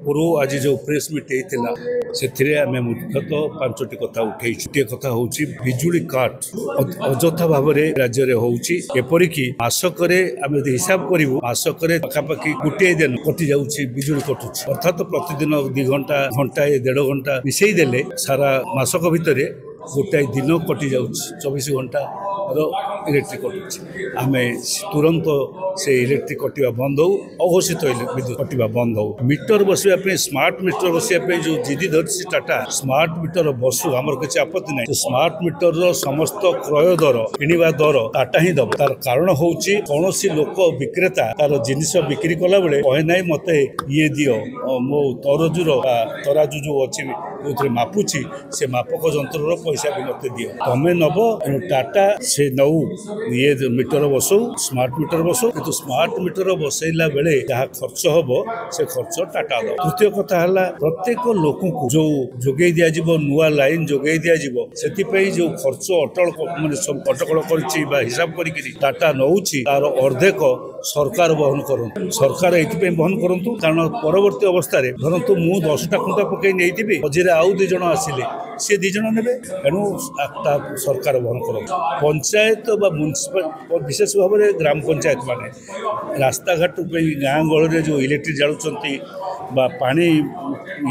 पूर्व आज जो प्रेस मीट होता आम मुख्यतः पांचटी कथा उठे कथा हूँ बिजुली काट अଯଥା भाव राज्य में होपरिक मासक आम हिसाब करूँ मासक पाखापाखि गोटे दिन कटि जाऊँगी बिजुली कटुच्छी अर्थात प्रतिदिन 2 घंटा घंटाए 1.5 घंटा मिसेदेले सारा मासक भितर गोटाए दिन कटि जा 24 घंटा इलेक्ट्रिक कटुच्छी आम तुरंत से इलेक्ट्रिक कटिवा बंद हो अघोषित विद्युत कटिवा बंद हो मीटर बसवाई स्मार्ट मीटर बसवाई जो जिदी धरती टाटा स्मार्ट मीटर बसु आमर किसी आपत्ति ना स्मार्ट मीटर समस्त क्रय दर किणवा दर टाटा ही दब तार कारण हूँ कौन लोक विक्रेता तार जिनिस बिक्री कला बेले कहे ना मत ये दियो मो तराजू जो अच्छी जो मापुची से मापक जंत्र पैसा भी मत दियो तमें नब टाटा से नौ ये मीटर बसो स्मार्ट मीटर बसो किंतु स्मार्ट मीटर बसैला बेले जहाँ खर्च हम से खर्च टाटा दो। तृतीय कथा है प्रत्येक लोक को जो जोगे दिज्व नुआ लाइन जोगे दिज्व से जो खर्च अटल मानने सब अटकल कर हिसाब कर टाटा नौ तार अर्धेक सरकार बहन करूँ सरकार ये बहन करूँ कारण परवर्ती अवस्था धरतु मु 10टा खुंटा पकई नहीं मझे आउ 2 जन आसिले सी 2 जन ने तेणु सरकार बहन करूँ पंचायत म्युनिसिपल विशेष भाव में ग्राम पंचायत माने रास्ता घाट गाँ गहल जो इलेक्ट्रिक जालुंट पानी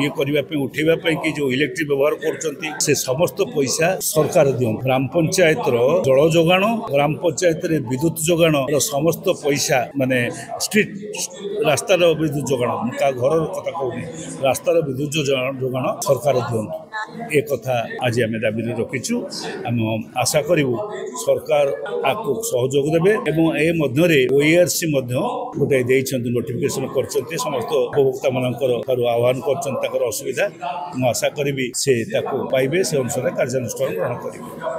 ये करने उठेबापी कि जो इलेक्ट्रिक व्यवहार कर समस्त पैसा सरकार दियो ग्राम पंचायत जल जोगाण ग्राम पंचायत विद्युत जोगाण समस्त पैसा माने स्ट्रीट रास्तार विद्युत जोगाण का घर कथा कहूनी रास्तार विद्युत जोगाण सरकार दियंतु ए कथा आज आम दाबी रखीचु आम आशा करूँ सरकार आपको सहयोग देवे एवं ए मध्य ओआरसी गोटे नोटिफिकेशन कर समस्त उपभोक्ता मानकर आह्वान कर असुविधा मुझे आशा करी से पाइबे से अनुसार कार्यानुष्ठान ग्रहण करेंगे।